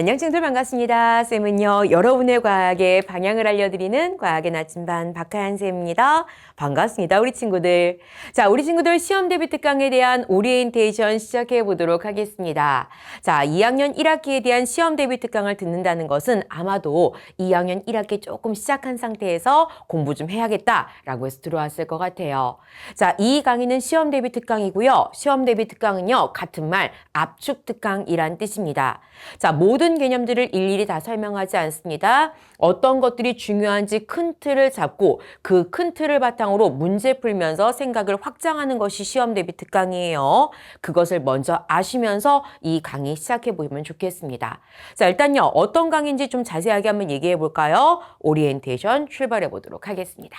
안녕 친구들 반갑습니다. 쌤은요 여러분의 과학의 방향을 알려드리는 과학의 나침반 박하연 쌤입니다. 반갑습니다 우리 친구들. 자 우리 친구들 시험 대비 특강에 대한 오리엔테이션 시작해 보도록 하겠습니다. 자 2학년 1학기에 대한 시험 대비 특강을 듣는다는 것은 아마도 2학년 1학기 조금 시작한 상태에서 공부 좀 해야겠다라고 해서 들어왔을 것 같아요. 자 이 강의는 시험 대비 특강이고요. 시험 대비 특강은요 같은 말 압축 특강이란 뜻입니다. 자 모든 개념들을 일일이 다 설명하지 않습니다. 어떤 것들이 중요한지 큰 틀을 잡고 그 큰 틀을 바탕으로 문제 풀면서 생각을 확장하는 것이 시험 대비 특강이에요. 그것을 먼저 아시면서 이 강의 시작해 보면 좋겠습니다. 자 일단요 어떤 강의인지 좀 자세하게 한번 얘기해 볼까요? 오리엔테이션 출발해 보도록 하겠습니다.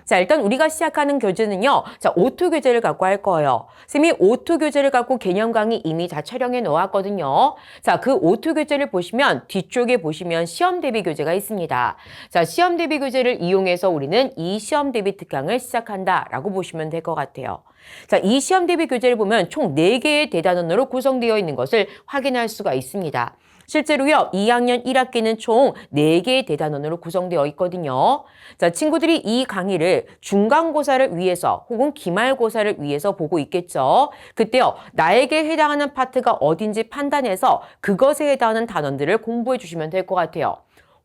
자, 일단 우리가 시작하는 교재는요. 자, 오투 교재를 갖고 할 거예요. 쌤이 오투 교재를 갖고 개념 강의 이미 다 촬영해 놓았거든요. 자, 그 오투 교재를 보시면 뒤쪽에 보시면 시험 대비 교재가 있습니다. 자, 시험 대비 교재를 이용해서 우리는 이 시험 대비 특강을 시작한다라고 보시면 될 것 같아요. 자, 이 시험 대비 교재를 보면 총 4개의 대단원으로 구성되어 있는 것을 확인할 수가 있습니다. 실제로요, 2학년 1학기는 총 4개의 대단원으로 구성되어 있거든요. 자, 친구들이 이 강의를 중간고사를 위해서 혹은 기말고사를 위해서 보고 있겠죠. 그때요, 나에게 해당하는 파트가 어딘지 판단해서 그것에 해당하는 단원들을 공부해 주시면 될 것 같아요.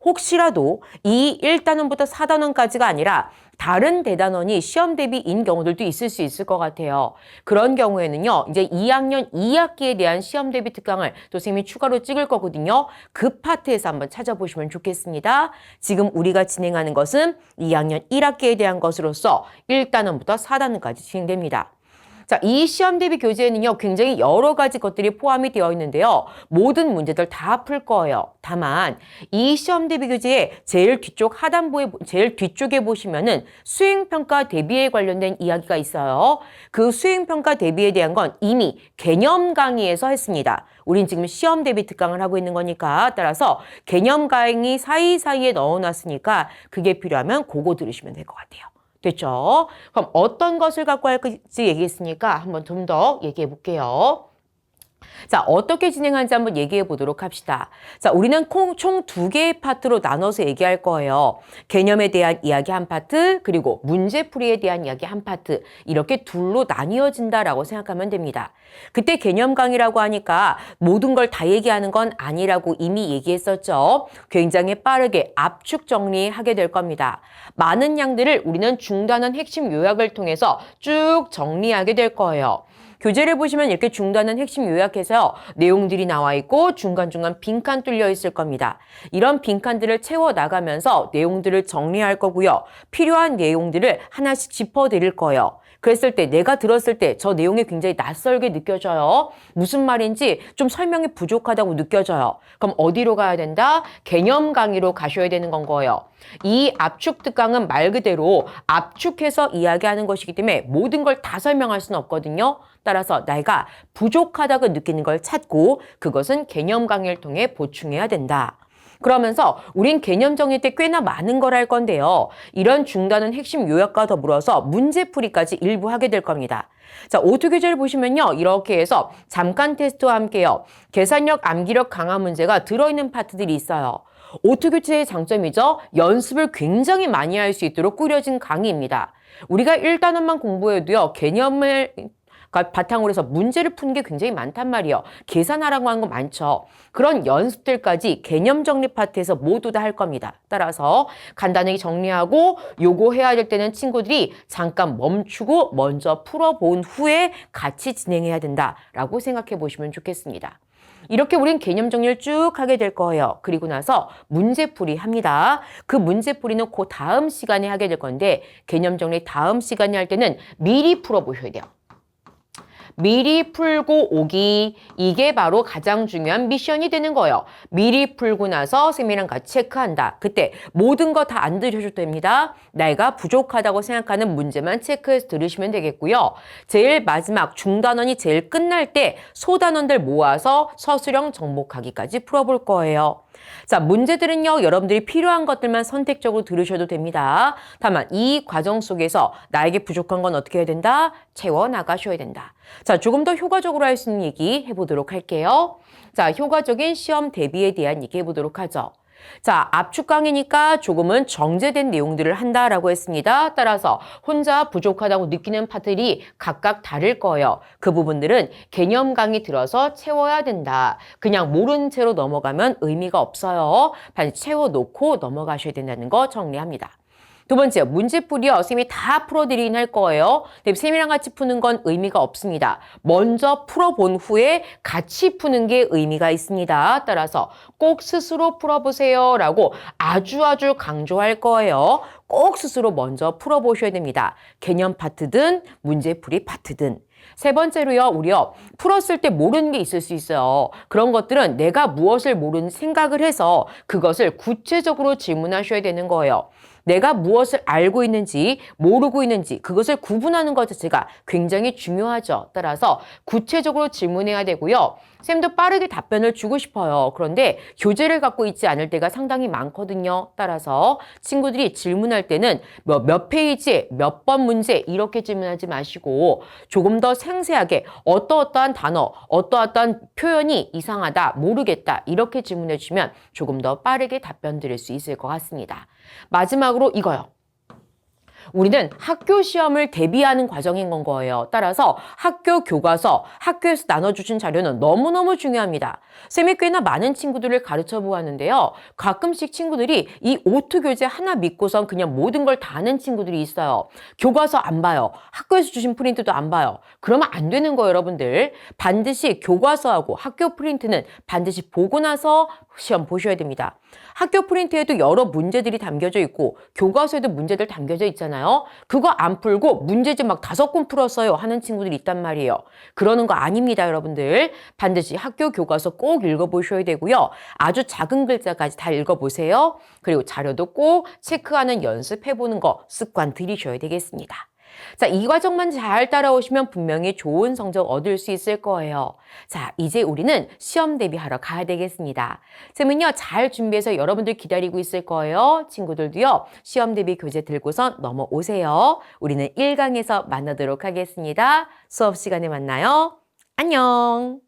혹시라도 이 1단원부터 4단원까지가 아니라 다른 대단원이 시험 대비인 경우들도 있을 수 있을 것 같아요. 그런 경우에는요. 이제 2학년 2학기에 대한 시험 대비 특강을 또 선생님이 추가로 찍을 거거든요. 그 파트에서 한번 찾아보시면 좋겠습니다. 지금 우리가 진행하는 것은 2학년 1학기에 대한 것으로서 1단원부터 4단원까지 진행됩니다. 자, 이 시험 대비 교재에는요, 굉장히 여러 가지 것들이 포함이 되어 있는데요. 모든 문제들 다 풀 거예요. 다만, 이 시험 대비 교재의 제일 뒤쪽 하단부에, 제일 뒤쪽에 보시면은 수행평가 대비에 관련된 이야기가 있어요. 그 수행평가 대비에 대한 건 이미 개념 강의에서 했습니다. 우린 지금 시험 대비 특강을 하고 있는 거니까 따라서 개념 강의 사이사이에 넣어놨으니까 그게 필요하면 그거 들으시면 될 것 같아요. 됐죠? 그럼 어떤 것을 갖고 할지 얘기했으니까 한번 좀 더 얘기해 볼게요. 자, 어떻게 진행하는지 한번 얘기해 보도록 합시다. 자, 우리는 총 2개의 파트로 나눠서 얘기할 거예요. 개념에 대한 이야기 한 파트, 그리고 문제풀이에 대한 이야기 한 파트. 이렇게 둘로 나뉘어진다라고 생각하면 됩니다. 그때 개념 강의라고 하니까 모든 걸 다 얘기하는 건 아니라고 이미 얘기했었죠. 굉장히 빠르게 압축 정리하게 될 겁니다. 많은 양들을 우리는 중단원 핵심 요약을 통해서 쭉 정리하게 될 거예요. 교재를 보시면 이렇게 중단은 핵심 요약해서 내용들이 나와 있고 중간중간 빈칸 뚫려 있을 겁니다. 이런 빈칸들을 채워 나가면서 내용들을 정리할 거고요. 필요한 내용들을 하나씩 짚어드릴 거예요. 그랬을 때 내가 들었을 때 저 내용이 굉장히 낯설게 느껴져요. 무슨 말인지 좀 설명이 부족하다고 느껴져요. 그럼 어디로 가야 된다? 개념 강의로 가셔야 되는 건 거예요. 이 압축 특강은 말 그대로 압축해서 이야기하는 것이기 때문에 모든 걸 다 설명할 수는 없거든요. 따라서 내가 부족하다고 느끼는 걸 찾고 그것은 개념 강의를 통해 보충해야 된다. 그러면서 우린 개념 정리 때 꽤나 많은 걸 할 건데요. 이런 중단은 핵심 요약과 더불어서 문제풀이까지 일부 하게 될 겁니다. 자, 오투 교재를 보시면요. 이렇게 해서 잠깐 테스트와 함께요. 계산력, 암기력 강화 문제가 들어있는 파트들이 있어요. 오투 교재의 장점이죠. 연습을 굉장히 많이 할 수 있도록 꾸려진 강의입니다. 우리가 1단원만 공부해도요. 개념을 바탕으로 해서 문제를 푸는 게 굉장히 많단 말이에요. 계산하라고 하는 거 많죠. 그런 연습들까지 개념 정리 파트에서 모두 다 할 겁니다. 따라서 간단하게 정리하고 요거 해야 될 때는 친구들이 잠깐 멈추고 먼저 풀어본 후에 같이 진행해야 된다라고 생각해 보시면 좋겠습니다. 이렇게 우린 개념 정리를 쭉 하게 될 거예요. 그리고 나서 문제풀이 합니다. 그 문제풀이는 그 다음 시간에 하게 될 건데 개념 정리 다음 시간에 할 때는 미리 풀어보셔야 돼요. 미리 풀고 오기, 이게 바로 가장 중요한 미션이 되는 거예요. 미리 풀고 나서 쌤이랑 같이 체크한다. 그때 모든 거 다 안 들으셔도 됩니다. 내가 부족하다고 생각하는 문제만 체크해서 들으시면 되겠고요. 제일 마지막 중단원이 제일 끝날 때 소단원들 모아서 서술형 정복하기까지 풀어볼 거예요. 자, 문제들은요, 여러분들이 필요한 것들만 선택적으로 들으셔도 됩니다. 다만 이 과정 속에서 나에게 부족한 건 어떻게 해야 된다? 채워나가셔야 된다. 자, 조금 더 효과적으로 할 수 있는 얘기 해보도록 할게요. 자, 효과적인 시험 대비에 대한 얘기 해보도록 하죠. 자, 압축 강의니까 조금은 정제된 내용들을 한다라고 했습니다. 따라서 혼자 부족하다고 느끼는 파트들이 각각 다를 거예요. 그 부분들은 개념 강의 들어서 채워야 된다. 그냥 모른 채로 넘어가면 의미가 없어요. 반드시 채워놓고 넘어가셔야 된다는 거 정리합니다. 두 번째, 문제풀이요. 선생님이 다 풀어드리긴 할 거예요. 근데 선생님이랑 같이 푸는 건 의미가 없습니다. 먼저 풀어본 후에 같이 푸는 게 의미가 있습니다. 따라서 꼭 스스로 풀어보세요 라고 아주 강조할 거예요. 꼭 스스로 먼저 풀어보셔야 됩니다. 개념 파트든 문제풀이 파트든. 세 번째로요, 우리요, 풀었을 때 모르는 게 있을 수 있어요. 그런 것들은 내가 무엇을 모르는 생각을 해서 그것을 구체적으로 질문하셔야 되는 거예요. 내가 무엇을 알고 있는지 모르고 있는지 그것을 구분하는 것 자체가 굉장히 중요하죠. 따라서 구체적으로 질문해야 되고요. 쌤도 빠르게 답변을 주고 싶어요. 그런데 교재를 갖고 있지 않을 때가 상당히 많거든요. 따라서 친구들이 질문할 때는 몇 페이지에 몇 번 문제 이렇게 질문하지 마시고 조금 더 상세하게 어떠어떠한 단어, 어떠어떠한 표현이 이상하다, 모르겠다 이렇게 질문해 주시면 조금 더 빠르게 답변 드릴 수 있을 것 같습니다. 마지막으로 이거요. 우리는 학교 시험을 대비하는 과정인 건 거예요. 따라서 학교 교과서, 학교에서 나눠주신 자료는 너무너무 중요합니다. 쌤이 꽤나 많은 친구들을 가르쳐 보았는데요. 가끔씩 친구들이 이 오트 교재 하나 믿고선 그냥 모든 걸 다 아는 친구들이 있어요. 교과서 안 봐요. 학교에서 주신 프린트도 안 봐요. 그러면 안 되는 거예요, 여러분들. 반드시 교과서하고 학교 프린트는 반드시 보고 나서 시험 보셔야 됩니다. 학교 프린트에도 여러 문제들이 담겨져 있고 교과서에도 문제들 담겨져 있잖아요. 그거 안 풀고 문제집 막 5권 풀었어요 하는 친구들이 있단 말이에요. 그러는 거 아닙니다, 여러분들. 반드시 학교 교과서 꼭 읽어보셔야 되고요. 아주 작은 글자까지 다 읽어보세요. 그리고 자료도 꼭 체크하는 연습해보는 거 습관 들이셔야 되겠습니다. 자, 이 과정만 잘 따라오시면 분명히 좋은 성적 얻을 수 있을 거예요. 자, 이제 우리는 시험 대비하러 가야 되겠습니다. 쌤은요, 잘 준비해서 여러분들 기다리고 있을 거예요. 친구들도요, 시험 대비 교재 들고서 넘어오세요. 우리는 1강에서 만나도록 하겠습니다. 수업 시간에 만나요. 안녕!